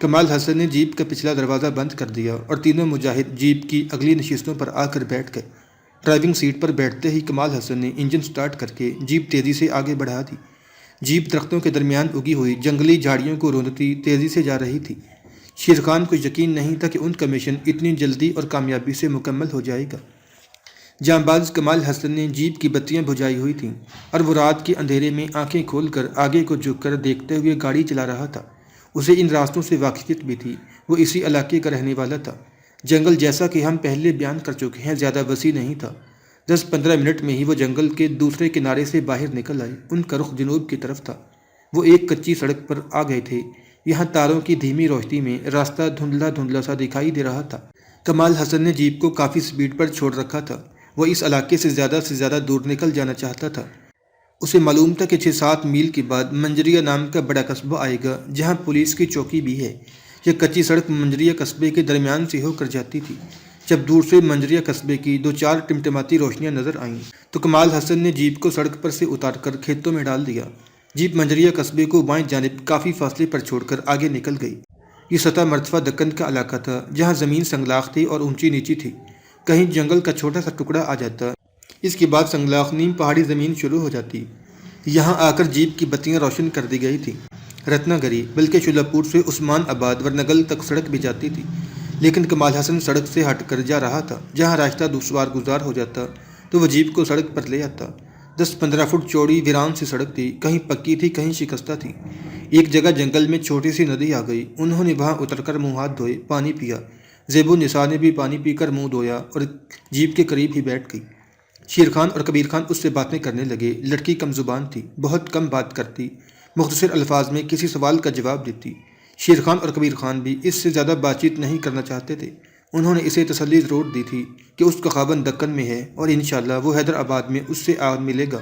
کمال حسن نے جیپ کا پچھلا دروازہ بند کر دیا اور تینوں مجاہد جیپ کی اگلی نشستوں پر آ کر بیٹھ گئے۔ ڈرائیونگ سیٹ پر بیٹھتے ہی کمال حسن نے انجن سٹارٹ کر کے جیپ تیزی سے آگے بڑھا دی۔ جیپ درختوں کے درمیان اگی ہوئی جنگلی جھاڑیوں کو روندتی تیزی سے جا رہی تھی۔ شیر خان کو یقین نہیں تھا کہ ان کا مشن اتنی جلدی اور کامیابی سے مکمل ہو جائے گا۔ جاں باز کمال حسن نے جیپ کی بتیاں بجھائی ہوئی تھیں اور وہ رات کے اندھیرے میں آنکھیں کھول کر آگے کو جھک کر دیکھتے ہوئے گاڑی چلا رہا تھا۔ اسے ان راستوں سے واقفیت بھی تھی، وہ اسی علاقے کا رہنے والا تھا۔ جنگل جیسا کہ ہم پہلے بیان کر چکے ہیں زیادہ وسیع نہیں تھا۔ 10-15 منٹ میں ہی وہ جنگل کے دوسرے کنارے سے باہر نکل آئے۔ ان کا رخ جنوب کی طرف تھا۔ وہ ایک کچی سڑک پر آ گئے تھے۔ یہاں تاروں کی دھیمی روشنی میں راستہ دھندلا دھندلا سا دکھائی دے رہا تھا۔ کمال حسن نے جیپ کو کافی سپیڈ پر چھوڑ رکھا تھا۔ وہ اس علاقے سے زیادہ دور نکل جانا چاہتا تھا۔ اسے معلوم تھا کہ 6-7 میل کے بعد منجریہ نام کا بڑا قصبہ آئے گا جہاں پولیس کی چوکی بھی ہے۔ یہ کچی سڑک منجریہ قصبے کے درمیان سے ہو کر جاتی تھی۔ جب دور سے منجریہ قصبے کی 2-4 ٹمٹماتی روشنیاں نظر آئیں تو کمال حسن نے جیپ کو سڑک پر سے اتار کر کھیتوں میں ڈال دیا۔ جیپ منجریہ قصبے کو بائیں جانب کافی فاصلے پر چھوڑ کر آگے نکل گئی۔ یہ سطح مرتفع دکن کا علاقہ تھا جہاں زمین سنگلاخ تھی اور اونچی نیچی تھی۔ کہیں جنگل کا چھوٹا سا ٹکڑا آ جاتا، اس کے بعد سنگلاخ نیم پہاڑی زمین شروع ہو جاتی۔ یہاں آ کر جیپ کی بتیاں روشن کر دی گئی تھیں۔ رتنا گری بلکہ شلاپور سے عثمان آباد ورنگل تک سڑک بھی جاتی تھی، لیکن کمال حسن سڑک سے ہٹ کر جا رہا تھا۔ جہاں راستہ دشوار گزار ہو جاتا تو وہ جیپ کو سڑک پر لے آتا۔ 10-15 فٹ چوڑی ویران سی سڑک تھی، کہیں پکی تھی کہیں شکستہ تھی۔ ایک جگہ جنگل میں چھوٹی سی ندی آ گئی۔ انہوں نے وہاں اتر کر منہ ہاتھ دھوئے، پانی پیا۔ زیب النساء نے بھی پانی پی کر منہ دھویا اور جیپ کے قریب ہی بیٹھ گئی۔ شیر خان اور کبیر خان اس سے باتیں کرنے لگے۔ لڑکی کم زبان تھی، بہت کم بات کرتی، مختصر الفاظ میں کسی سوال کا جواب دیتی۔ شیر خان اور کبیر خان بھی اس سے زیادہ بات چیت نہیں کرنا چاہتے تھے۔ انہوں نے اسے تسلی ضرور دی تھی کہ اس کا خاوند دکن میں ہے اور انشاءاللہ وہ حیدرآباد میں اس سے ملے گا۔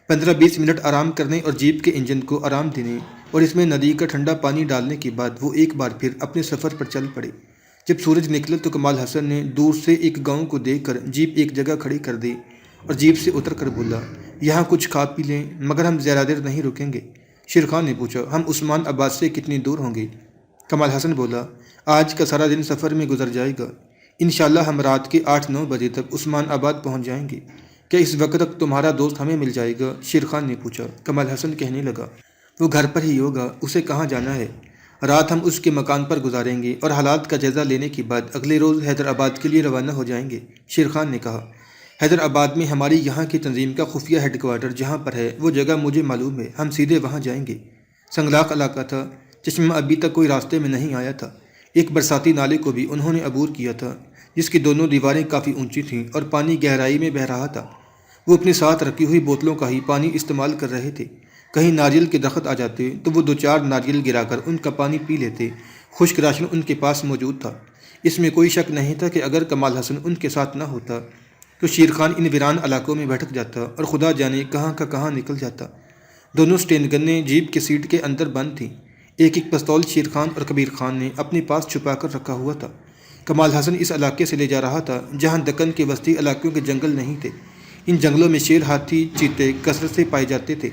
15-20 منٹ آرام کرنے اور جیپ کے انجن کو آرام دینے اور اس میں ندی کا ٹھنڈا پانی ڈالنے کے بعد وہ ایک بار پھر اپنے سفر پر چل پڑے۔ جب سورج نکلا تو کمال حسن نے دور سے ایک گاؤں کو دیکھ کر جیپ ایک جگہ کھڑی کر دی اور جیپ سے اتر کر بولا، یہاں کچھ کھا پی لیں مگر ہم زیادہ دیر نہیں رکیں گے۔ شیر خان نے پوچھا، ہم عثمان آباد سے کتنی دور ہوں گے؟ کمال حسن بولا، آج کا سارا دن سفر میں گزر جائے گا۔ انشاءاللہ ہم رات کے 8-9 بجے تک عثمان آباد پہنچ جائیں گے۔ کیا اس وقت تک تمہارا دوست ہمیں مل جائے گا؟ شیر خان نے پوچھا۔ کمال حسن کہنے لگا، وہ گھر پر ہی ہوگا، اسے کہاں جانا ہے؟ رات ہم اس کے مکان پر گزاریں گے اور حالات کا جائزہ لینے کے بعد اگلے روز حیدرآباد کے لیے روانہ ہو جائیں گے۔ شیر خان نے کہا، حیدرآباد میں ہماری یہاں کی تنظیم کا خفیہ ہیڈ کوارٹر جہاں پر ہے وہ جگہ مجھے معلوم ہے، ہم سیدھے وہاں جائیں گے۔ سنگلاخ علاقہ تھا، چشمہ ابھی تک کوئی راستے میں نہیں آیا تھا۔ ایک برساتی نالے کو بھی انہوں نے عبور کیا تھا جس کی دونوں دیواریں کافی اونچی تھیں اور پانی گہرائی میں بہہ رہا تھا۔ وہ اپنے ساتھ رکھی ہوئی بوتلوں کا ہی پانی استعمال کر رہے تھے۔ کہیں ناریل کے درخت آ جاتے تو وہ 2-4 ناریل گرا کر ان کا پانی پی لیتے۔ خشک راشن ان کے پاس موجود تھا۔ اس میں کوئی شک نہیں تھا کہ اگر کمال حسن ان کے ساتھ نہ ہوتا تو شیر خان ان ویران علاقوں میں بھٹک جاتا اور خدا جانے کہاں کا کہاں نکل جاتا۔ دونوں سٹین گنیں جیپ کے سیٹ کے اندر بند تھیں۔ ایک پستول شیر خان اور کبیر خان نے اپنے پاس چھپا کر رکھا ہوا تھا۔ کمال حسن اس علاقے سے لے جا رہا تھا جہاں دکن کے وسطی علاقوں کے جنگل نہیں تھے۔ ان جنگلوں میں شیر، ہاتھی، چیتے کثرت سے پائے جاتے تھے۔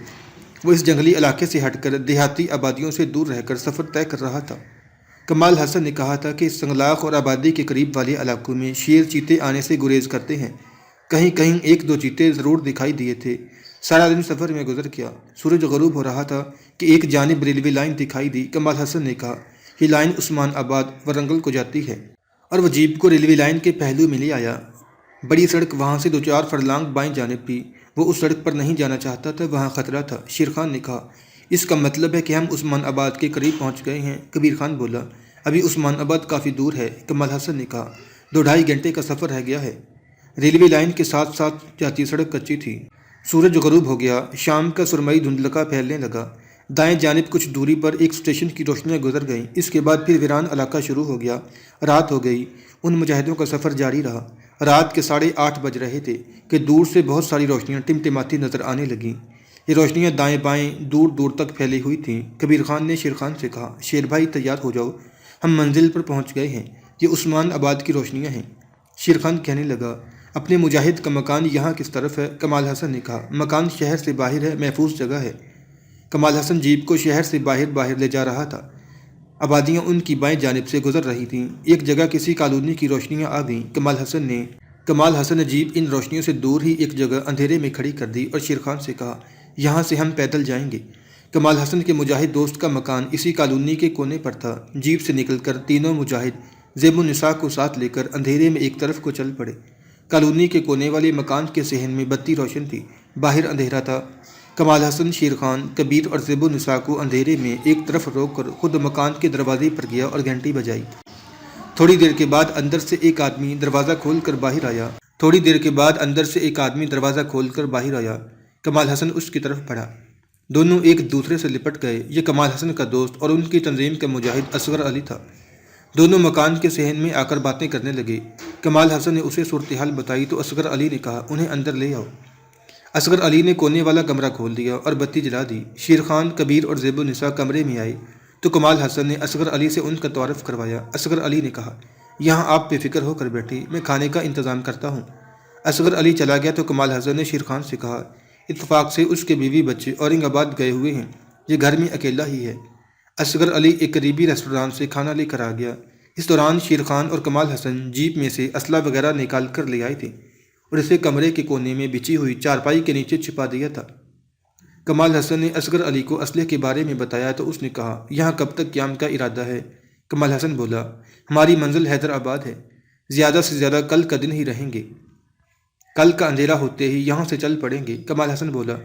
وہ اس جنگلی علاقے سے ہٹ کر دیہاتی آبادیوں سے دور رہ کر سفر طے کر رہا تھا۔ کمال حسن نے کہا تھا کہ سنگلاخ اور آبادی کے قریب والے علاقوں میں شیر چیتے آنے سے گریز کرتے ہیں۔ کہیں کہیں 1-2 چیتے ضرور دکھائی دیے تھے۔ سارا دن سفر میں گزر گیا۔ سورج غروب ہو رہا تھا کہ ایک جانب ریلوے لائن دکھائی دی۔ کمال حسن نے کہا، یہ لائن عثمان آباد ورنگل کو جاتی ہے، اور وہ جیپ کو ریلوے لائن کے پہلو میں لے آیا۔ بڑی سڑک وہاں سے 2-4 فرلانگ بائیں جانب بھی۔ وہ اس سڑک پر نہیں جانا چاہتا تھا، وہاں خطرہ تھا۔ شیر خان نے کہا، اس کا مطلب ہے کہ ہم عثمان آباد کے قریب پہنچ گئے ہیں۔ کبیر خان بولا، ابھی عثمان آباد کافی دور ہے۔ کمال حسن نے کہا، 2-2.5 گھنٹے کا سفر رہ گیا ہے۔ ریلوے لائن کے ساتھ ساتھ جاتی سڑک کچی تھی۔ سورج غروب ہو گیا، شام کا سرمئی دھندلکا پھیلنے لگا۔ دائیں جانب کچھ دوری پر ایک اسٹیشن کی روشنیاں گزر گئیں۔ اس کے بعد پھر ویران علاقہ شروع ہو گیا۔ رات ہو گئی۔ ان مجاہدوں کا سفر جاری رہا۔ رات کے 8:30 بج رہے تھے کہ دور سے بہت ساری روشنیاں ٹمٹماتی نظر آنے لگیں۔ یہ روشنیاں دائیں بائیں دور دور تک پھیلی ہوئی تھیں۔ کبیر خان نے شیر خان سے کہا، شیر بھائی تیار ہو جاؤ، ہم منزل پر پہنچ گئے ہیں۔ یہ عثمان آباد کی روشنیاں ہیں۔ شیر خان کہنے لگا، اپنے مجاہد کا مکان یہاں کس طرف ہے؟ کمال حسن نے کہا، مکان شہر سے باہر ہے، محفوظ جگہ ہے۔ کمال حسن جیپ کو شہر سے باہر لے جا رہا تھا۔ آبادیاں ان کی بائیں جانب سے گزر رہی تھیں۔ ایک جگہ کسی کالونی کی روشنیاں آ گئیں۔ کمال حسن نے جیپ ان روشنیوں سے دور ہی ایک جگہ اندھیرے میں کھڑی کر دی اور شیرخان سے کہا، یہاں سے ہم پیدل جائیں گے۔ کمال حسن کے مجاہد دوست کا مکان اسی کالونی کے کونے پر تھا۔ جیپ سے نکل کر تینوں مجاہد زیب النساء کو ساتھ لے کر اندھیرے میں ایک طرف کو چل پڑے۔ کالونی کے کونے والے مکان کے صحن میں بتی روشن تھی، باہر اندھیرا تھا۔ کمال حسن شیرخان، کبیر اور زیب النساء کو اندھیرے میں ایک طرف روک کر خود مکان کے دروازے پر گیا اور گھنٹی بجائی۔ تھوڑی دیر کے بعد اندر سے ایک آدمی دروازہ کھول کر باہر آیا۔ کمال حسن اس کی طرف بڑھا۔ دونوں ایک دوسرے سے لپٹ گئے۔ یہ کمال حسن کا دوست اور ان کی تنظیم کا مجاہد اصغر علی تھا۔ دونوں مکان کے صحن میں آ کر باتیں کرنے لگے۔ کمال حسن نے اسے صورتحال بتائی تو اصغر علی نے کہا، انہیں اندر لے آؤ۔ اصغر علی نے کونے والا کمرہ کھول دیا اور بتی جلا دی۔ شیرخان، کبیر اور زیب النساء کمرے میں آئے تو کمال حسن نے اصغر علی سے ان کا تعارف کروایا۔ اصغر علی نے کہا، یہاں آپ بے فکر ہو کر بیٹھے، میں کھانے کا انتظام کرتا ہوں۔ اصغر علی چلا گیا تو کمال حسن نے شیرخان سے کہا، اتفاق سے اس کے بیوی بچے اورنگ آباد گئے ہوئے ہیں، یہ گھر میں اکیلا ہی ہے۔ اصغر علی ایک قریبی ریسٹوران سے کھانا لے کر آ گیا۔ اس دوران شیرخان اور کمال حسن جیپ میں سے اسلحہ وغیرہ نکال کر لے آئے تھے اور اسے کمرے کے کونے میں بچھی ہوئی چارپائی کے نیچے چھپا دیا تھا۔ کمال حسن نے اصغر علی کو اسلحے کے بارے میں بتایا تو اس نے کہا، یہاں کب تک قیام کا ارادہ ہے؟ کمال حسن بولا، ہماری منزل حیدر آباد ہے، زیادہ سے زیادہ کل کا دن ہی رہیں گے، کل کا اندھیرا ہوتے ہی یہاں سے چل پڑیں گے۔ کمال حسن بولا،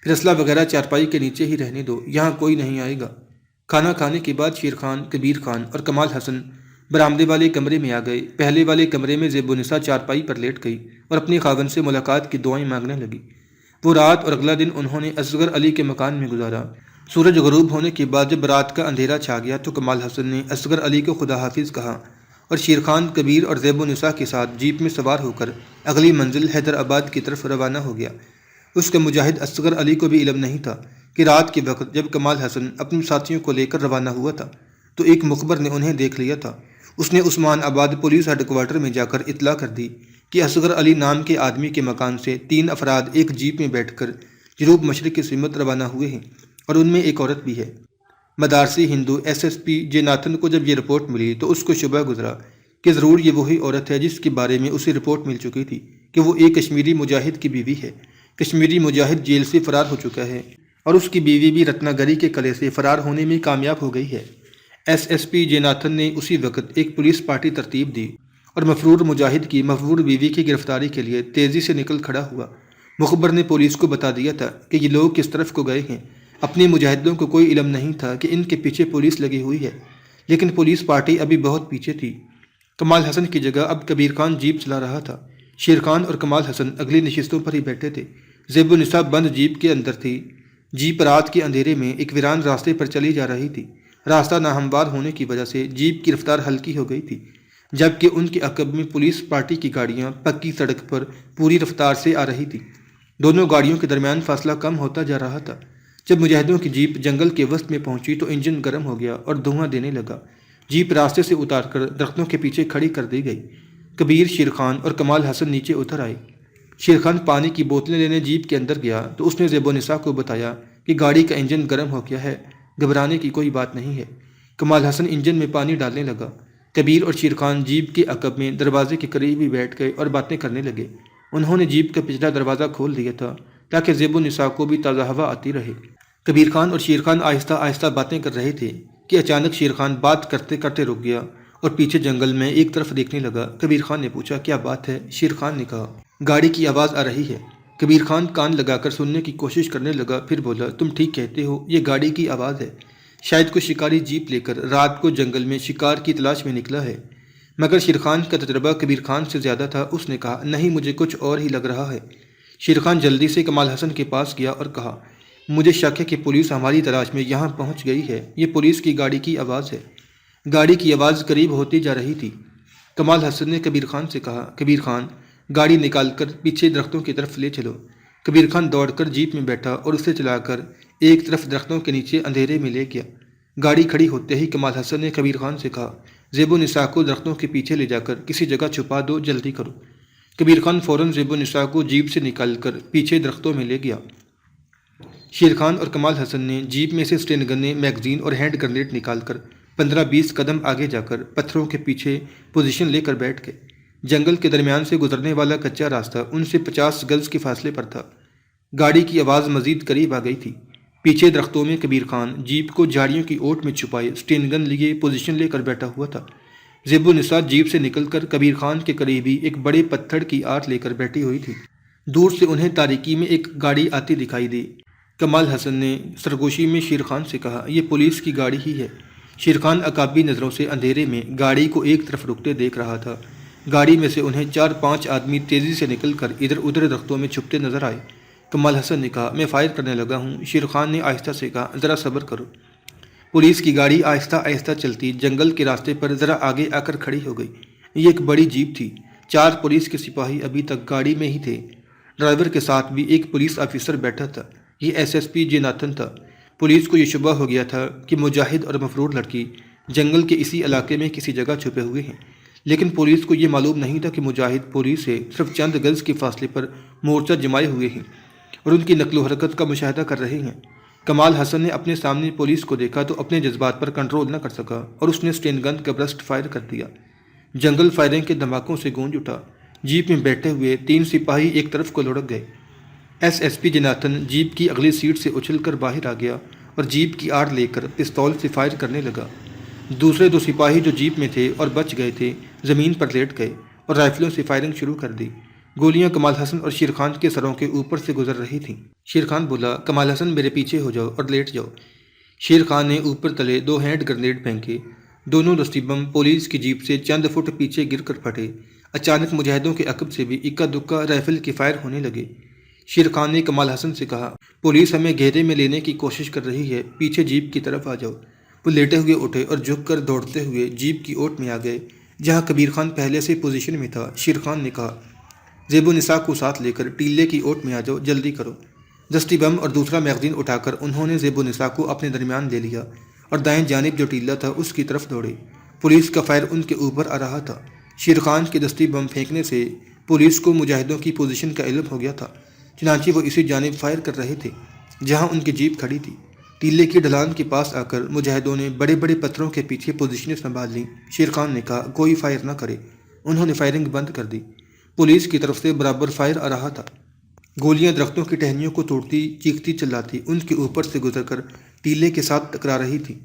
پھر اسلحہ وغیرہ چارپائی کے نیچے ہی رہنے دو، یہاں کوئی نہیں آئے گا۔ کھانا کھانے کے بعد شیرخان، کبیر خان اور کمال حسن برآمدے والے کمرے میں آ گئے۔ پہلے والے کمرے میں زیب النساء چارپائی پر لیٹ گئی اور اپنے خاوند سے ملاقات کی دعائیں مانگنے لگی۔ وہ رات اور اگلا دن انہوں نے اصغر علی کے مکان میں گزارا۔ سورج غروب ہونے کے بعد جب رات کا اندھیرا چھا گیا تو کمال حسن نے اصغر علی کو خدا حافظ کہا اور شیرخان، کبیر اور زیب النساء کے ساتھ جیپ میں سوار ہو کر اگلی منزل حیدر آباد کی طرف روانہ ہو گیا۔ اس کے مجاہد اصغر علی کو بھی علم نہیں تھا کہ رات کے وقت جب کمال حسن اپنے ساتھیوں کو لے کر روانہ ہوا تھا تو ایک مخبر نے انہیں دیکھ لیا تھا۔ اس نے عثمان آباد پولیس ہیڈ کوارٹر میں جا کر اطلاع کر دی کہ اصغر علی نام کے آدمی کے مکان سے 3 افراد ایک جیپ میں بیٹھ کر جنوب مشرق کی سمت روانہ ہوئے ہیں اور ان میں ایک عورت بھی ہے۔ مدارسی ہندو ایس ایس پی جے ناتھن کو جب یہ رپورٹ ملی تو اس کو شبہ گزرا کہ ضرور یہ وہی عورت ہے جس کے بارے میں اسے رپورٹ مل چکی تھی کہ وہ ایک کشمیری مجاہد کی بیوی ہے۔ کشمیری مجاہد جیل سے فرار ہو چکا ہے اور اس کی بیوی بھی رتنا گری کے قلعے سے فرار ہونے میں کامیاب ہو گئی ہے۔ ایس ایس پی جے ناتھن نے اسی وقت ایک پولیس پارٹی ترتیب دی اور مفرور مجاہد کی مفرور بیوی کی گرفتاری کے لیے تیزی سے نکل کھڑا ہوا۔ مخبر نے پولیس کو بتا دیا تھا کہ یہ لوگ کس طرف کو گئے ہیں۔ اپنے مجاہدوں کو کوئی علم نہیں تھا کہ ان کے پیچھے پولیس لگی ہوئی ہے، لیکن پولیس پارٹی ابھی بہت پیچھے تھی۔ کمال حسن کی جگہ اب کبیر خان جیپ چلا رہا تھا۔ شیرخان اور کمال حسن اگلی نشستوں پر ہی بیٹھے تھے۔ زیب النساء بند جیپ کے اندر تھی۔ جیپ رات کے اندھیرے میں ایک ویران راستے پر چلی جا رہی تھی۔ راستہ ناہموار ہونے کی وجہ سے جیپ کی رفتار ہلکی ہو گئی تھی، جبکہ ان کے عقب میں پولیس پارٹی کی گاڑیاں پکی سڑک پر پوری رفتار سے آ رہی تھیں۔ دونوں گاڑیوں کے درمیان فاصلہ کم ہوتا جا رہا تھا۔ جب مجاہدوں کی جیپ جنگل کے وسط میں پہنچی تو انجن گرم ہو گیا اور دھواں دینے لگا۔ جیپ راستے سے اتار کر درختوں کے پیچھے کھڑی کر دی گئی۔ کبیر، شیرخان اور کمال حسن نیچے اتر آئے۔ شیرخان پانی کی بوتلیں لینے جیپ کے اندر گیا تو اس نے زیب النساء کو بتایا کہ گاڑی کا انجن گرم ہو گیا ہے، گھبرانے کی کوئی بات نہیں ہے۔ کمال حسن انجن میں پانی ڈالنے لگا۔ کبیر اور شیرخان جیپ کے عقب میں دروازے کے قریب ہی بیٹھ گئے اور باتیں کرنے لگے۔ انہوں نے جیپ کا پچھلا دروازہ کھول دیا تھا تاکہ زیب النساء کو بھی تازہ ہوا آتی رہے۔ کبیر خان اور شیرخان آہستہ آہستہ باتیں کر رہے تھے کہ اچانک شیرخان بات کرتے کرتے رک گیا اور پیچھے جنگل میں ایک طرف دیکھنے لگا۔ کبیر خان نے پوچھا، کیا بات ہے؟ شیرخان نے کہا، گاڑی کی آواز آ رہی ہے۔ کبیر خان کان لگا کر سننے کی کوشش کرنے لگا، پھر بولا، تم ٹھیک کہتے ہو، یہ گاڑی کی آواز ہے۔ شاید کوئی شکاری جیپ لے کر رات کو جنگل میں شکار کی تلاش میں نکلا ہے۔ مگر شیرخان کا تجربہ کبیر خان سے زیادہ تھا۔ اس نے کہا، نہیں، مجھے کچھ اور ہی لگ رہا ہے۔ شیرخان جلدی سے کمال حسن کے پاس گیا اور کہا، مجھے شک ہے کہ پولیس ہماری تلاش میں یہاں پہنچ گئی ہے۔ یہ پولیس کی گاڑی کی آواز ہے۔ گاڑی کی آواز قریب ہوتی جا رہی تھی۔ کمال حسن نے کبیر خان سے کہا، کبیر خان، گاڑی نکال کر پیچھے درختوں کی طرف لے چلو۔ کبیر خان دوڑ کر جیپ میں بیٹھا اور اسے چلا کر ایک طرف درختوں کے نیچے اندھیرے میں لے گیا۔ گاڑی کھڑی ہوتے ہی کمال حسن نے کبیر خان سے کہا، زیب النساء کو درختوں کے پیچھے لے جا کر کسی جگہ چھپا دو، جلدی کرو۔ کبیر خان فوراً زیب النساء کو جیپ سے نکال کر پیچھے درختوں میں لے گیا۔ شیرخان اور کمال حسن نے جیپ میں سے اسٹین گنیں، میگزین اور ہینڈ گرنیڈ نکال کر 15-20 قدم آگے جا کر پتھروں کے پیچھے پوزیشن لے کر بیٹھ گئے۔ جنگل کے درمیان سے گزرنے والا کچا راستہ ان سے 50 گز کے فاصلے پر تھا۔ گاڑی کی آواز مزید قریب آ گئی تھی۔ پیچھے درختوں میں کبیر خان جیپ کو جھاڑیوں کی اوٹ میں چھپائے اسٹین گن لیے پوزیشن لے کر بیٹھا ہوا تھا۔ زیب النساء جیپ سے نکل کر کبیر خان کے قریب ہی ایک بڑے پتھر کی آٹ لے کر بیٹھی ہوئی تھی۔ دور سے انہیں تاریکی میں ایک گاڑی آتی دکھائی دی۔ کمال حسن نے سرگوشی میں شیر خان سے کہا، یہ پولیس کی گاڑی ہی ہے۔ شیر خان عقابی نظروں سے اندھیرے میں گاڑی کو ایک طرف رکتے دیکھ رہا تھا۔ گاڑی میں سے انہیں 4-5 آدمی تیزی سے نکل کر ادھر ادھر درختوں میں چھپتے نظر آئے۔ کمال حسن نے کہا، میں فائر کرنے لگا ہوں۔ شیر خان نے آہستہ سے کہا، ذرا صبر کرو۔ پولیس کی گاڑی آہستہ آہستہ چلتی جنگل کے راستے پر ذرا آگے آ کر کھڑی ہو گئی۔ یہ ایک بڑی جیپ تھی۔ 4 پولیس کے سپاہی ابھی تک گاڑی میں ہی تھے۔ ڈرائیور کے ساتھ بھی ایک پولیس آفیسر بیٹھا تھا۔ یہ SSP جیناتھن تھا۔ پولیس کو یہ شبہ ہو گیا تھا کہ مجاہد اور مفرور لڑکی جنگل کے اسی علاقے میں کسی جگہ چھپے ہوئے ہیں، لیکن پولیس کو یہ معلوم نہیں تھا کہ مجاہد پولیس سے صرف چند گز کے فاصلے پر مورچہ جمائے ہوئے ہیں اور ان کی نقل و حرکت کا مشاہدہ کر رہے ہیں۔ کمال حسن نے اپنے سامنے پولیس کو دیکھا تو اپنے جذبات پر کنٹرول نہ کر سکا اور اس نے اسٹین گن کا برسٹ فائر کر دیا۔ جنگل فائرنگ کے دھماکوں سے گونج اٹھا۔ جیپ میں بیٹھے ہوئے 3 سپاہی ایک طرف کو لڑک گئے۔ SSP جیناتھن جیپ کی اگلی سیٹ سے اچھل کر باہر آ گیا اور جیپ کی آڑ لے کر پستول سے فائر کرنے لگا۔ دوسرے 2 سپاہی جو جیپ میں تھے اور بچ گئے تھے زمین پر لیٹ گئے اور رائفلوں سے فائرنگ شروع کر دی۔ گولیاں کمال حسن اور شیر خان کے سروں کے اوپر سے گزر رہی تھیں۔ شیر خان بولا، کمال حسن میرے پیچھے ہو جاؤ اور لیٹ جاؤ۔ شیر خان نے اوپر تلے 2 ہینڈ گرنیڈ پھینکے۔ دونوں دستی بم پولیس کی جیپ سے چند فٹ پیچھے گر کر پھٹے۔ اچانک مجاہدوں کے عقب سے بھی اکا دکا رائفل کے فائر ہونے لگے۔ شیر خان نے کمال حسن سے کہا، پولیس ہمیں گھیرے میں لینے کی کوشش کر رہی ہے، پیچھے جیپ کی طرف آ جاؤ۔ وہ لیٹے ہوئے اٹھے اور جھک کر دوڑتے ہوئے جیپ کی اوٹ میں آ گئے جہاں کبیر خان پہلے سے پوزیشن میں تھا۔ شیر خان نے کہا، زیب النساء کو ساتھ لے کر ٹیلے کی اوٹ میں آ جاؤ، جلدی کرو۔ دستی بم اور دوسرا میگزین اٹھا کر انہوں نے زیب النساء کو اپنے درمیان لے لیا اور دائیں جانب جو ٹیلا تھا اس کی طرف دوڑے۔ پولیس کا فائر ان کے اوپر آ رہا تھا۔ شیر خان کے دستی بم پھینکنے سے پولیس کو مجاہدوں کی پوزیشن کا علم ہو گیا تھا، چنانچہ وہ اسی جانب فائر کر رہے تھے جہاں ان کی جیپ کھڑی تھی۔ ٹیلے کی ڈھلان کے پاس آ کر مجاہدوں نے بڑے بڑے پتھروں کے پیچھے پوزیشنیں سنبھال لیں۔ شیر خان نے کہا، کوئی فائر نہ کرے۔ انہوں نے فائرنگ بند کر دی۔ پولیس کی طرف سے برابر فائر آ رہا تھا۔ گولیاں درختوں کی ٹہنیوں کو توڑتی چیختی چلاتی ان کے اوپر سے گزر کر ٹیلے کے ساتھ ٹکرا رہی تھی۔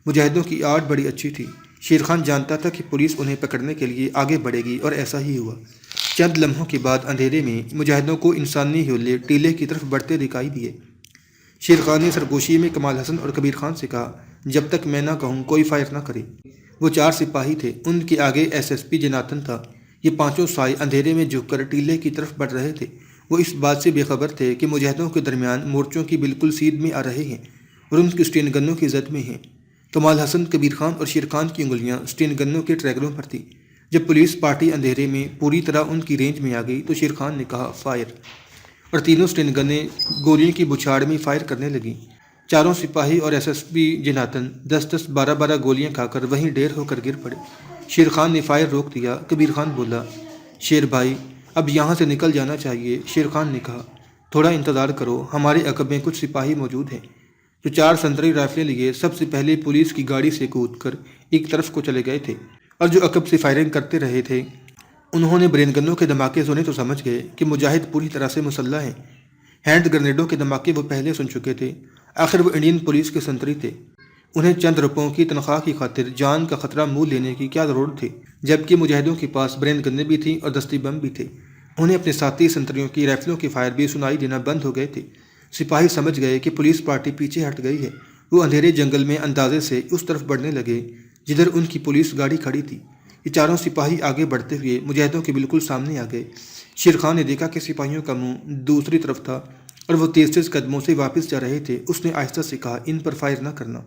مجاہدوں کی آڑ بڑی اچھی تھی۔ شیر خان جانتا تھا کہ پولیس انہیں پکڑنے کے لیے آگے بڑھے گی اور ایسا ہی ہوا۔ چند لمحوں کے بعد اندھیرے میں مجاہدوں کو انسانی ہولے ٹیلے کی طرف بڑھتے دکھائی دیے۔ شیر خان نے سرگوشی میں کمال حسن اور کبیر خان سے کہا، جب تک میں نہ کہوں کوئی فائر نہ کرے۔ وہ 4 سپاہی تھے، ان کے آگے SSP جیناتھن تھا۔ یہ 5 سائے اندھیرے میں جھک کر ٹیلے کی طرف بڑھ رہے تھے۔ وہ اس بات سے بے خبر تھے کہ مجاہدوں کے درمیان مورچوں کی بالکل سیدھ میں آ رہے ہیں اور ان کی اسٹین گنوں کی زد میں ہیں۔ کمال حسن، کبیر خان اور شیر خان کی انگلیاں اسٹین گنوں کے ٹریگروں پر تھیں۔ جب پولیس پارٹی اندھیرے میں پوری طرح ان کی رینج میں آ گئی تو شیر خان نے کہا، فائر، اور تینوں اسٹین گنیں گولیوں کی بچھاڑ میں فائر کرنے لگیں۔ 4 سپاہی اور SSP جیناتھن 10-10 12-12 گولیاں کھا کر وہیں ڈھیر ہو کر گر پڑے۔ شیر خان نے فائر روک دیا۔ کبیر خان بولا، شیر بھائی اب یہاں سے نکل جانا چاہیے۔ شیر خان نے کہا، تھوڑا انتظار کرو، ہمارے عقب میں کچھ سپاہی موجود ہیں۔ جو 4 سنتری رائفلیں لیے سب سے پہلے پولیس کی گاڑی سے کود کر ایک طرف کو چلے گئے تھے اور جو عقب سے فائرنگ کرتے رہے تھے انہوں نے برین گنوں کے دھماکے سنے تو سمجھ گئے کہ مجاہد پوری طرح سے مسلح ہیں۔ ہینڈ گرنیڈوں کے دھماکے وہ پہلے سن چکے تھے۔ آخر وہ انڈین پولیس کے سنتری تھے، انہیں چند روپوں کی تنخواہ کی خاطر جان کا خطرہ مول لینے کی کیا ضرورت تھی، جبکہ مجاہدوں کے پاس برین گنیں بھی تھیں اور دستی بم بھی تھے۔ انہیں اپنے ساتھی سنتریوں کی رائفلوں کے فائر بھی سنائی دینا بند ہو گئے تھے۔ سپاہی سمجھ گئے کہ پولیس پارٹی پیچھے ہٹ گئی ہے۔ وہ اندھیرے جنگل میں اندازے سے اس طرف بڑھنے لگے جدھر ان کی پولیس گاڑی کھڑی تھی۔ یہ 4 سپاہی آگے بڑھتے ہوئے مجاہدوں کے بالکل سامنے آ گئے۔ شیر خان نے دیکھا کہ سپاہیوں کا منہ دوسری طرف تھا اور وہ تیز قدموں سے واپس جا رہے تھے۔ اس نے آہستہ سے کہا، ان پر فائر نہ کرنا۔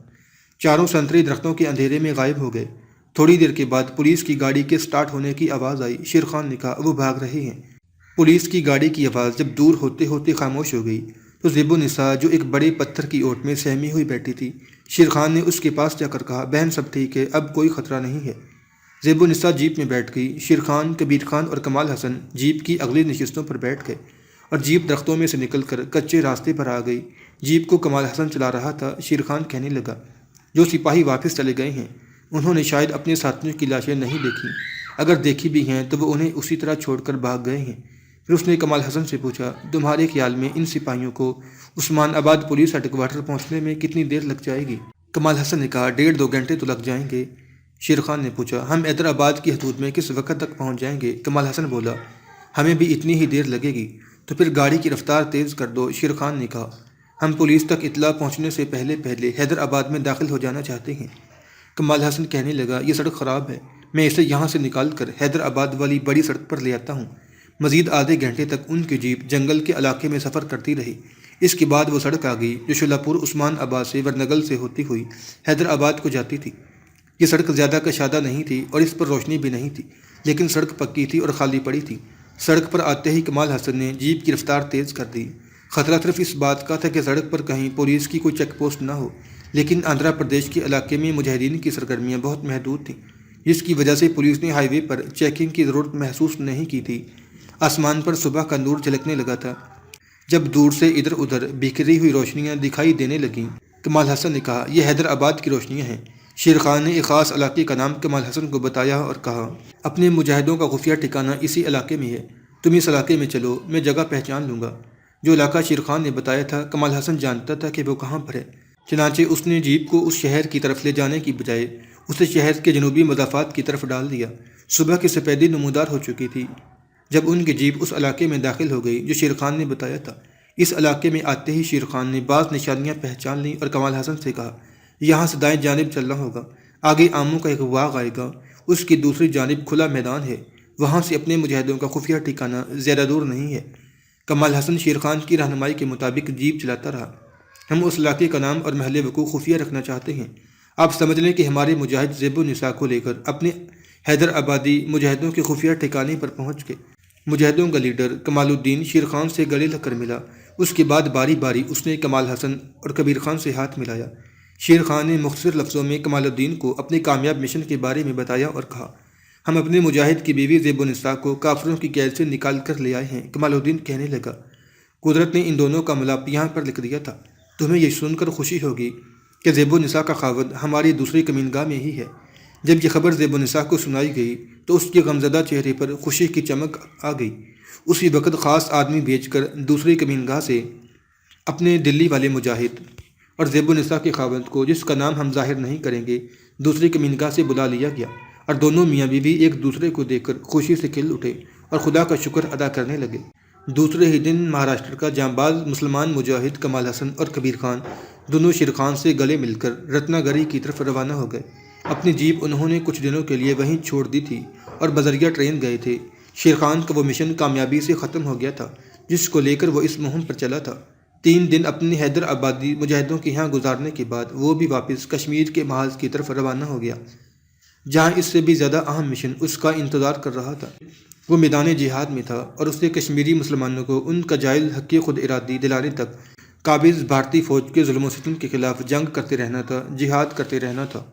4 سنتری درختوں کے اندھیرے میں غائب ہو گئے۔ تھوڑی دیر کے بعد پولیس کی گاڑی کے سٹارٹ ہونے کی آواز آئی۔ شیر خان نے کہا، وہ بھاگ رہے ہیں۔ پولیس کی گاڑی کی آواز جب دور ہوتے ہوتے خاموش ہو گئی تو زیب النساء جو ایک بڑے پتھر کی اوٹ میں سہمی ہوئی بیٹھی تھی، شیر خان نے اس کے پاس جا کر کہا، بہن سب ٹھیک ہے، اب کوئی خطرہ نہیں ہے۔ زیب النساء جیپ میں بیٹھ گئی۔ شیر خان، کبیر خان اور کمال حسن جیپ کی اگلی نشستوں پر بیٹھ گئے اور جیپ درختوں میں سے نکل کر کچے راستے پر آ گئی۔ جیپ کو کمال حسن چلا رہا تھا۔ شیر خان کہنے لگا، جو سپاہی واپس چلے گئے ہیں انہوں نے شاید اپنے ساتھیوں کی لاشیں نہیں دیکھی، اگر دیکھی بھی ہیں تو وہ انہیں اسی طرح چھوڑ کر بھاگ گئے ہیں۔ پھر اس نے کمال حسن سے پوچھا، تمہارے خیال میں ان سپاہیوں کو عثمان آباد پولیس ہیڈ کوارٹر پہنچنے میں کتنی دیر لگ جائے گی؟ کمال حسن نے کہا، 1.5-2 گھنٹے تو لگ جائیں گے۔ شیر خان نے پوچھا، ہم حیدرآباد کی حدود میں کس وقت تک پہنچ جائیں گے؟ کمال حسن بولا، ہمیں بھی اتنی ہی دیر لگے گی۔ تو پھر گاڑی کی رفتار تیز کر دو، شیر خان نے کہا، ہم پولیس تک اطلاع پہنچنے سے پہلے حیدرآباد میں داخل ہو جانا چاہتے ہیں۔ کمال حسن کہنے لگا، یہ سڑک خراب ہے، میں اسے یہاں سے نکال کر حیدرآباد والی بڑی سڑک پر لے آتا ہوں۔ مزید آدھے گھنٹے تک ان کی جیپ جنگل کے علاقے میں سفر کرتی رہی۔ اس کے بعد وہ سڑک آ گئی جو شولاپور عثمان آباد سے ورنگل سے ہوتی ہوئی حیدرآباد کو جاتی تھی۔ یہ سڑک زیادہ کشادہ نہیں تھی اور اس پر روشنی بھی نہیں تھی، لیکن سڑک پکی تھی اور خالی پڑی تھی۔ سڑک پر آتے ہی کمال حسن نے جیپ کی رفتار تیز کر دی۔ خطرہ صرف اس بات کا تھا کہ سڑک پر کہیں پولیس کی کوئی چیک پوسٹ نہ ہو، لیکن آندھرا پردیش کے علاقے میں مجاہدین کی سرگرمیاں بہت محدود تھیں، جس کی وجہ سے پولیس نے ہائی وے پر چیکنگ کی ضرورت محسوس نہیں کی تھی۔ آسمان پر صبح کا نور جھلکنے لگا تھا۔ جب دور سے ادھر ادھر بکھری ہوئی روشنیاں دکھائی دینے لگیں، کمال حسن نے کہا، یہ حیدرآباد کی روشنیاں ہیں۔ شیر خان نے ایک خاص علاقے کا نام کمال حسن کو بتایا اور کہا، اپنے مجاہدوں کا خفیہ ٹھکانہ اسی علاقے میں ہے، تم اس علاقے میں چلو، میں جگہ پہچان لوں گا۔ جو علاقہ شیر خان نے بتایا تھا کمال حسن جانتا تھا کہ وہ کہاں پر ہے، چنانچہ اس نے جیپ کو اس شہر کی طرف لے جانے کی بجائے اسے شہر کے جنوبی مضافات کی طرف ڈال دیا۔ صبح کی سفیدی نمودار ہو چکی تھی جب ان کی جیپ اس علاقے میں داخل ہو گئی جو شیر خان نے بتایا تھا۔ اس علاقے میں آتے ہی شیر خان نے بعض نشانیاں پہچان لیں اور کمال حسن سے کہا، یہاں سے دائیں جانب چلنا ہوگا، آگے آموں کا ایک باغ آئے گا، اس کی دوسری جانب کھلا میدان ہے، وہاں سے اپنے مجاہدوں کا خفیہ ٹھکانہ زیادہ دور نہیں ہے۔ کمال حسن شیر خان کی رہنمائی کے مطابق جیپ چلاتا رہا۔ ہم اس علاقے کا نام اور محل وقوع خفیہ رکھنا چاہتے ہیں۔ آپ سمجھ لیں کہ ہمارے مجاہد زیب النساء کو لے کر اپنے حیدرآبادی مجاہدوں کے خفیہ ٹھکانے پر پہنچ گئے۔ مجاہدوں کا لیڈر کمال الدین شیر خان سے گلے لگ کر ملا۔ اس کے بعد باری باری اس نے کمال حسن اور کبیر خان سے ہاتھ ملایا۔ شیر خان نے مختصر لفظوں میں کمال الدین کو اپنے کامیاب مشن کے بارے میں بتایا اور کہا، ہم اپنے مجاہد کی بیوی زیب النساء کو کافروں کی قید سے نکال کر لے آئے ہیں۔ کمال الدین کہنے لگا، قدرت نے ان دونوں کا ملاپ یہاں پر لکھ دیا تھا۔ تمہیں یہ سن کر خوشی ہوگی کہ زیب النساء کا خاوند ہماری دوسری کمینگاہ میں ہی ہے۔ جب یہ خبر زیب النساء کو سنائی گئی تو اس کے غمزدہ چہرے پر خوشی کی چمک آ گئی۔ اسی وقت خاص آدمی بھیج کر دوسری کمینگاہ سے اپنے دلی والے مجاہد اور زیب النساء کے خاوند کو، جس کا نام ہم ظاہر نہیں کریں گے، دوسری کمینگاہ سے بلا لیا گیا، اور دونوں میاں بیوی ایک دوسرے کو دیکھ کر خوشی سے کھل اٹھے اور خدا کا شکر ادا کرنے لگے۔ دوسرے ہی دن مہاراشٹر کا جانباز مسلمان مجاہد کمال حسن اور کبیر خان دونوں شیر خان سے گلے مل کر رتنا گری کی طرف روانہ ہو گئے۔ اپنی جیپ انہوں نے کچھ دنوں کے لیے وہیں چھوڑ دی تھی اور بذریعہ ٹرین گئے تھے۔ شیر خان کا وہ مشن کامیابی سے ختم ہو گیا تھا جس کو لے کر وہ اس مہم پر چلا تھا۔ 3 دن اپنے حیدرآبادی مجاہدوں کے یہاں گزارنے کے بعد وہ بھی واپس کشمیر کے محاذ کی طرف روانہ ہو گیا، جہاں اس سے بھی زیادہ اہم مشن اس کا انتظار کر رہا تھا۔ وہ میدان جہاد میں تھا اور اسے کشمیری مسلمانوں کو ان کا جائز حق خود ارادی دلانے تک قابض بھارتی فوج کے ظلم و ستم کے خلاف جنگ کرتے رہنا تھا، جہاد کرتے رہنا تھا۔